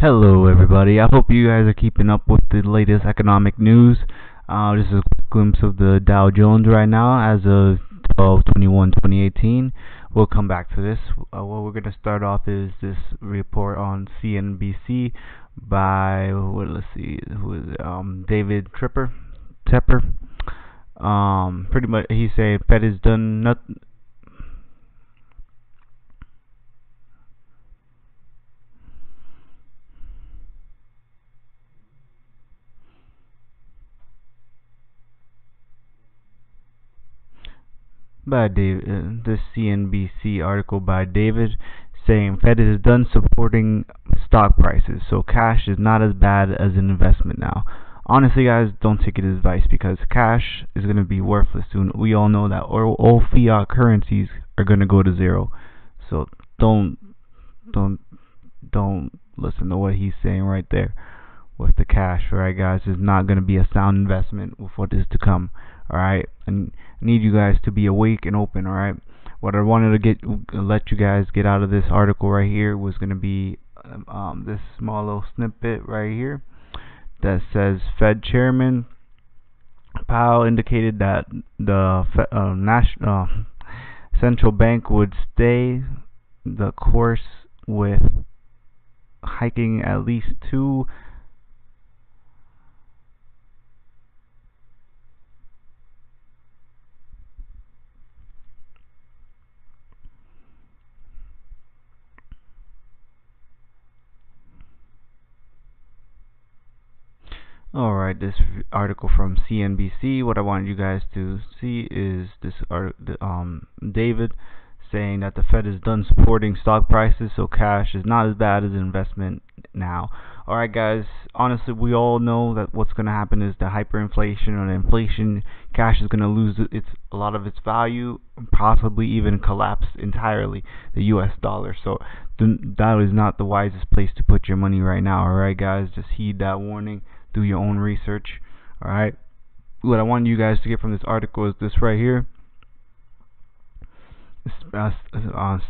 Hello, everybody. I hope you guys are keeping up with the latest economic news. This is a quick glimpse of the Dow Jones right now as of 12/21/2018. We'll come back to this. What we're going to start off is this report on CNBC by, let's see, who is it? David Tepper. Pretty much, he's saying Fed has done nothing. By David, this CNBC article by David saying Fed is done supporting stock prices, so cash is not as bad as an investment now. Honestly, guys, don't take it as advice because cash is going to be worthless soon. We all know that. Or all fiat currencies are going to go to zero. So don't listen to what he's saying right there with the cash. Alright, guys, it's not going to be a sound investment with what is to come. Alright, and I need you guys to be awake and open. Alright, what I wanted to let you guys get out of this article right here was going to be this small little snippet right here that says Fed Chairman Powell indicated that the national central bank would stay the course with hiking at least two Alright, this article from CNBC. What I wanted you guys to see is this David saying that the Fed is done supporting stock prices, so cash is not as bad as an investment now. Alright, guys, honestly, we all know that what's going to happen is the hyperinflation or the inflation. Cash is going to lose a lot of its value, possibly even collapse entirely, the US dollar. So that is not the wisest place to put your money right now. Alright, guys, just heed that warning. Do your own research. Alright, what I want you guys to get from this article is this right here.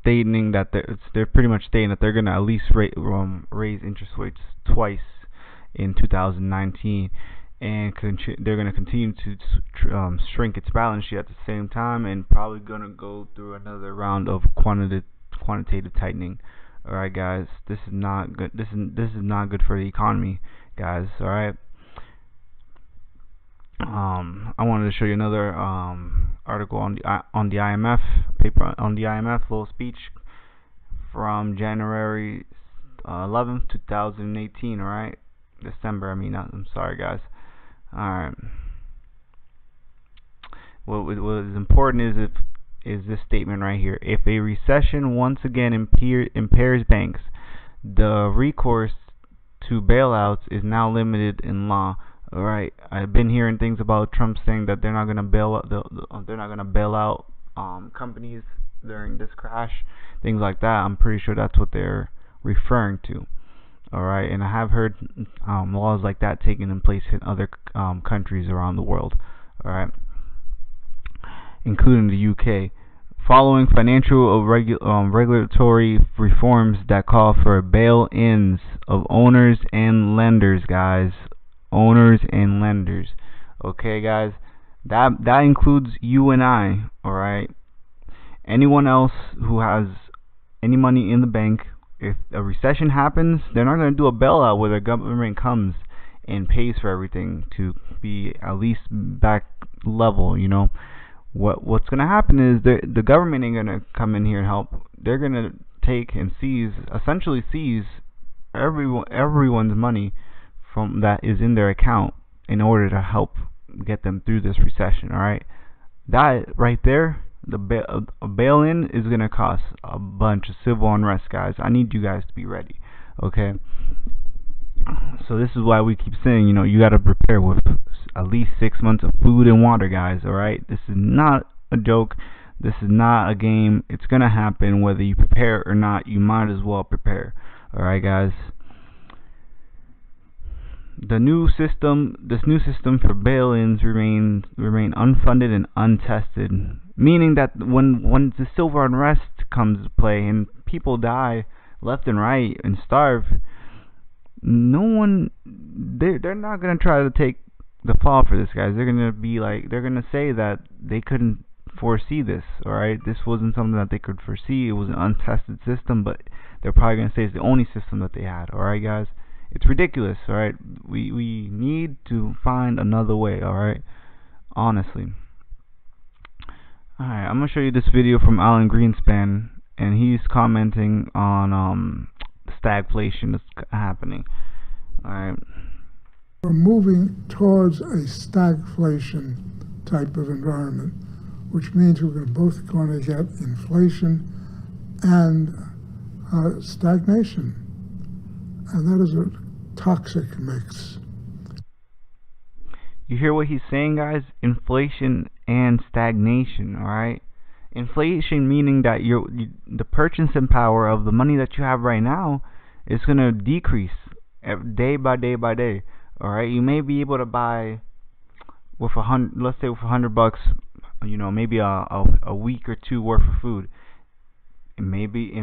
Stating that they're pretty much stating that they're going to at least raise interest rates twice in 2019, and they're going to continue to shrink its balance sheet at the same time, and probably going to go through another round of quantitative tightening. Alright, guys, this is not good. This is not good for the economy, guys. Alright. I wanted to show you another article on the IMF paper on the IMF little speech from January 11th, 2018. Alright, December. I'm sorry, guys. Alright. What is important is this statement right here. If a recession once again impairs banks, the recourse to bailouts is now limited in law. Alright, I've been hearing things about Trump saying that they're not going to bail out companies during this crash, things like that. I'm pretty sure that's what they're referring to. Alright, and I have heard laws like that taking in place in other countries around the world. Alright, including the UK, following financial regulatory reforms that call for bail-ins of owners and lenders, guys. Owners and lenders. Okay, guys, that includes you and I. Alright, anyone else who has any money in the bank, if a recession happens, they're not going to do a bailout where the government comes and pays for everything to be at least back level. You know what's going to happen is the government ain't going to come in here and help. They're going to take and essentially seize everyone's money from that is in their account in order to help get them through this recession. Alright, that right there, a bail-in is going to cost a bunch of civil unrest, guys. I need you guys to be ready. Okay, so this is why we keep saying, you got to prepare with at least 6 months of food and water, guys. Alright, this is not a joke. This is not a game. It's going to happen whether you prepare or not. You might as well prepare. Alright, guys. This new system for bail-ins remain unfunded and untested, meaning that when the civil unrest comes to play and people die left and right and starve, no one, they're not gonna try to take the fall for this, guys. They're gonna be like, they're gonna say that they couldn't foresee this. All right, this wasn't something that they could foresee. It was an untested system, but they're probably gonna say it's the only system that they had. All right, guys, it's ridiculous. All right, we need to find another way. All right, honestly. All right, I'm gonna show you this video from Alan Greenspan, and he's commenting on stagflation that's happening. All right. We're moving towards a stagflation type of environment, which means we're both going to get inflation and stagnation. And that is a toxic mix. You hear what he's saying, guys? Inflation and stagnation, all right? Inflation meaning that the purchasing power of the money that you have right now is going to decrease day by day by day. All right, you may be able to buy with let's say with $100, you know, maybe a week or two worth of food. And maybe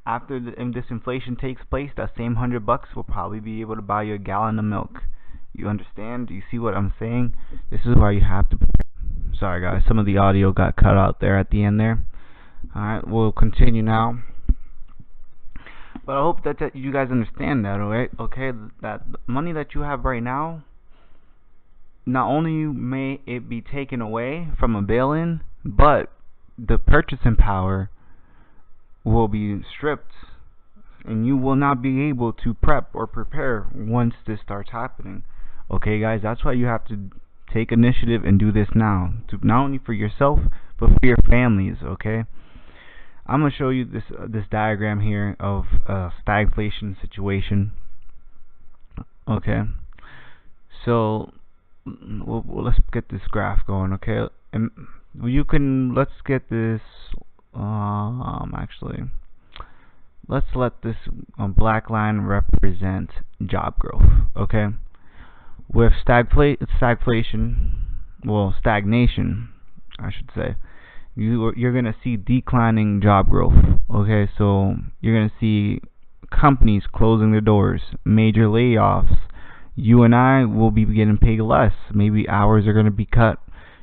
after this inflation takes place, that same $100 will probably be able to buy you a gallon of milk. You understand? Do you see what I'm saying? This is why you have to prepare. Sorry, guys, some of the audio got cut out there at the end there. All right, we'll continue now. But I hope that you guys understand that, alright? Okay, that money that you have right now, not only may it be taken away from a bail-in, but the purchasing power will be stripped, and you will not be able to prep or prepare once this starts happening. Okay, guys, that's why you have to take initiative and do this now, to not only for yourself but for your families. Okay, I'm gonna show you this diagram here of a stagflation situation. Okay, so let's get this graph going. Okay, and let's get this. Actually, let's let this black line represent job growth. Okay, with stagnation, I should say, you're going to see declining job growth. Okay, so you're going to see companies closing their doors, major layoffs. You and I will be getting paid less. Maybe hours are going to be cut.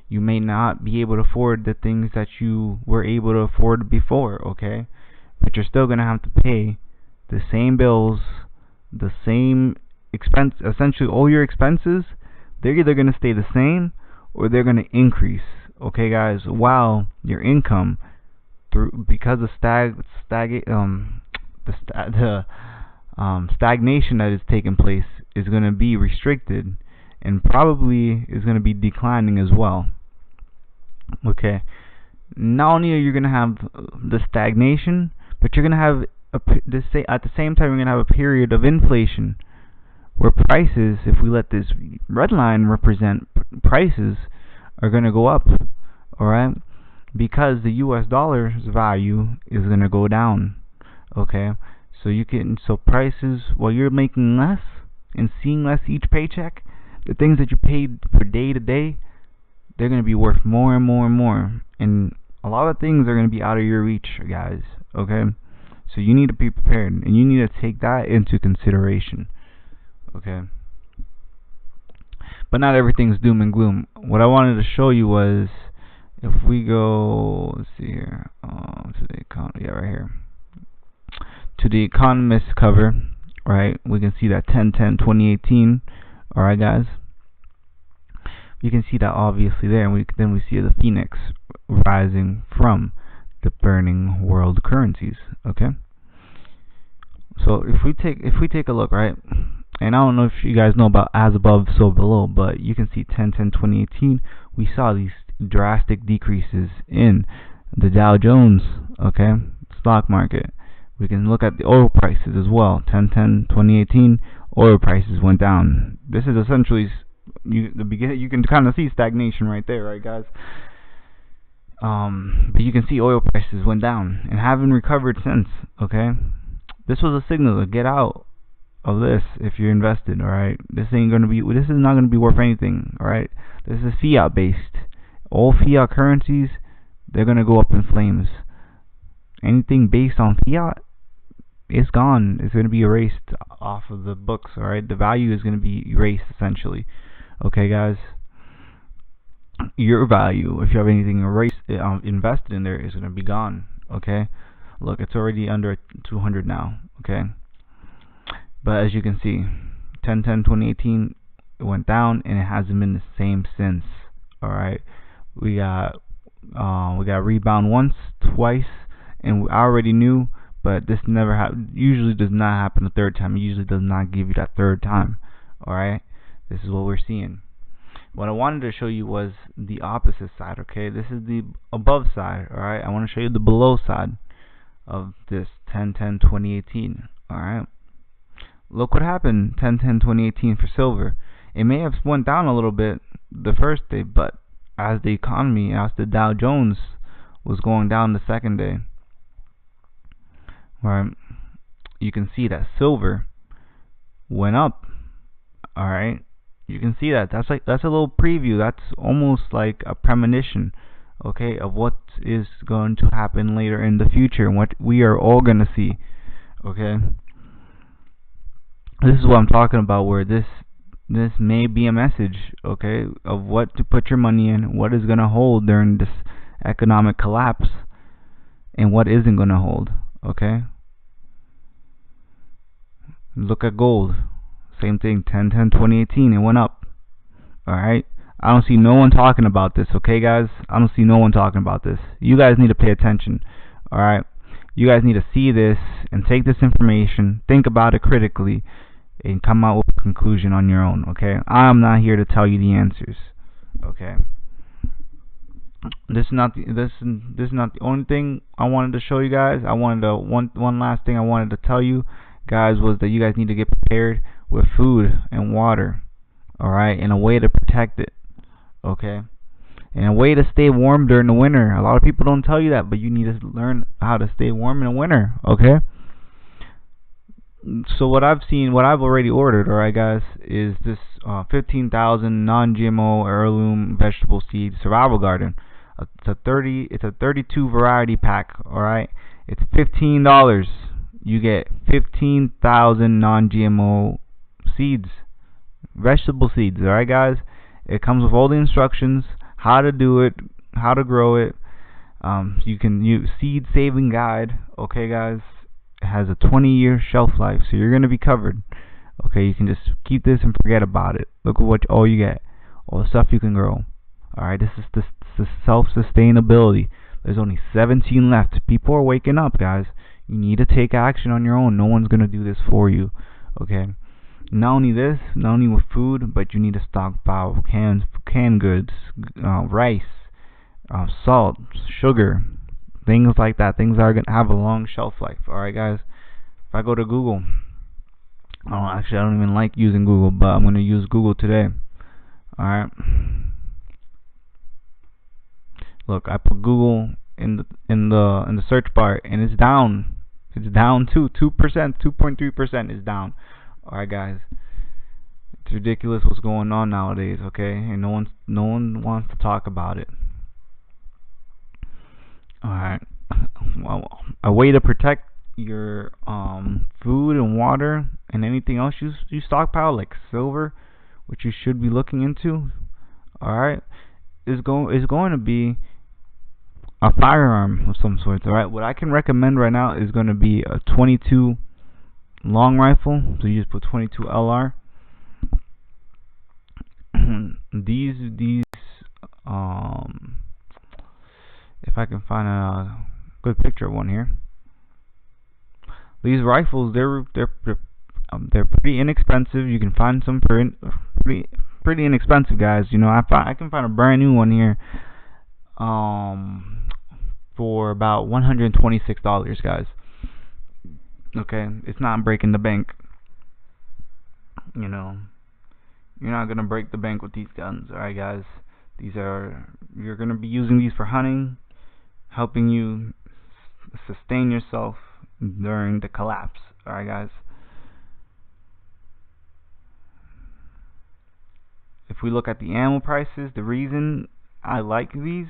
You may not be able to afford the things that you were able to afford before, okay? But you're still going to have to pay the same bills, the same expense. Essentially, all your expenses, they're either going to stay the same or they're going to increase. Okay, guys, while your income, because of stagnation that is taking place, is going to be restricted and probably is going to be declining as well. Okay, not only are you going to have the stagnation, but you're going to have at the same time you're going to have a period of inflation where prices, if we let this red line represent prices, are going to go up, alright, because the US dollar's value is going to go down. Okay, so prices, while you're making less and seeing less each paycheck, the things that you paid for day to day, they're going to be worth more and more and more, and a lot of things are going to be out of your reach, guys. Okay, so you need to be prepared, and you need to take that into consideration. Okay, but not everything's doom and gloom. What I wanted to show you was, if we go, let's see here, to the economy, right here, to the Economist cover, right? We can see that 10/10/2018. All right, guys. You can see that obviously there, and then we see the phoenix rising from the burning world currencies. Okay. So if we take a look, right, and I don't know if you guys know about as above, so below, but you can see 10/10/2018. We saw these drastic decreases in the Jow-downs, okay, stock market. We can look at the oil prices as well. 10/10/2018, oil prices went down. This is essentially you can kind of see stagnation right there, right, guys? But you can see oil prices went down and haven't recovered since. Okay, this was a signal to get out of this if you're invested. All right, this is not gonna be worth anything. All right, this is fiat based. All fiat currencies, they're gonna go up in flames. Anything based on fiat, it's gone. It's going to be erased off of the books. All right, the value is going to be erased essentially. Okay, guys, your value, if you have anything invested in there, is going to be gone. Okay, look, it's already under 200 now. Okay, but as you can see, 10/10/2018 it went down, and it hasn't been the same since. All right, we got rebound once, twice, and I already knew, but this usually does not happen the third time. It usually does not give you that third time. All right, this is what we're seeing. What I wanted to show you was the opposite side. Okay, this is the above side. All right, I want to show you the below side of this 10/10/2018. All right, look what happened 10/10/2018 for silver. It may have went down a little bit the first day, but as the economy, as the Dow Jones was going down the second day, right, you can see that silver went up. All right, you can see that. That's a little preview. That's almost like a premonition, okay, of what is going to happen later in the future and what we are all gonna see. Okay, this is what I'm talking about, where this may be a message, okay, of what to put your money in, what is gonna hold during this economic collapse, and what isn't gonna hold. Okay, look at gold. Same thing, 10/10/2018, it went up. Alright, I don't see no one talking about this. Okay, guys, I don't see no one talking about this. You guys need to pay attention. Alright, you guys need to see this and take this information, think about it critically, and come out with a conclusion on your own. Okay, I'm not here to tell you the answers. Okay, this is not the only thing I wanted to show you guys. I wanted to one last thing I wanted to tell you guys was that you guys need to get prepared with food and water. Alright, and a way to protect it. Okay, and a way to stay warm during the winter. A lot of people don't tell you that, but you need to learn how to stay warm in the winter. Okay, so what I've already ordered, alright guys, is this 15,000 non-GMO heirloom vegetable seed survival garden. It's a 32 variety pack. Alright, it's $15. You get 15,000 non-GMO seeds, vegetable seeds. Alright guys, it comes with all the instructions, how to do it, how to grow it. You can use seed saving guide. Okay guys, it has a 20-year shelf life, so you're gonna be covered. Okay, you can just keep this and forget about it. Look at what all you get, all the stuff you can grow. Alright, this is the self-sustainability. There's only 17 left. People are waking up, guys. You need to take action on your own. No one's gonna do this for you. Okay, not only with food, but you need to stockpile canned goods, rice, salt, sugar, things like that. Things that are gonna have a long shelf life. Alright guys, if I go to Google, actually I don't even like using Google, but I'm gonna use Google today. Alright, look, I put Google in the search bar, and it's down. It's down to 2%, 2.3% is down. Alright guys, it's ridiculous what's going on nowadays. Okay, and no one wants to talk about it. Alright, well, a way to protect your food and water and anything else you stockpile, like silver, which you should be looking into, alright, is going to be a firearm of some sort. Alright, what I can recommend right now is going to be a 22 long rifle. So you just put 22 LR. these if I can find a good picture of one here. These rifles, they're pretty inexpensive. You can find some pretty inexpensive, guys. You know, I can find a brand new one here for about $126, guys. Okay, it's not breaking the bank. You know, you're not gonna break the bank with these guns. Alright guys, you're gonna be using these for hunting, helping you sustain yourself during the collapse. Alright guys, if we look at the ammo prices, the reason I like these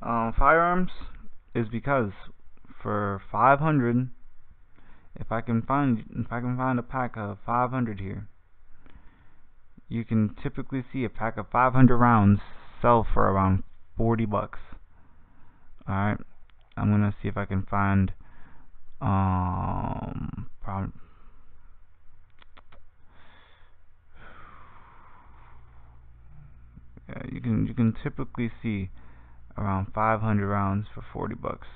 firearms is because for $500 if I can find a pack of 500 here, you can typically see a pack of 500 rounds sell for around 40 bucks. Alright, I'm gonna see if I can find yeah, you can typically see around 500 rounds for 40 bucks.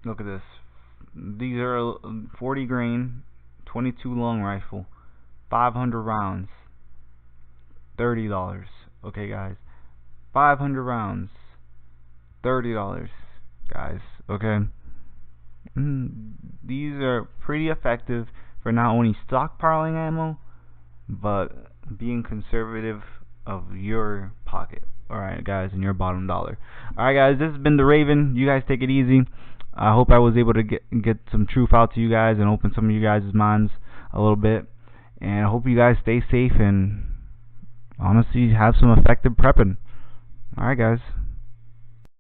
Look at this. These are 40 grain, 22 long rifle, 500 rounds, $30. Okay, guys, 500 rounds, $30, guys. Okay, these are pretty effective for not only stockpiling ammo, but being conservative of your pocket. Alright, guys, and your bottom dollar. Alright, guys, this has been the Raven. You guys take it easy. I hope I was able to get some truth out to you guys and open some of you guys' minds a little bit. And I hope you guys stay safe and honestly have some effective prepping. Alright, guys.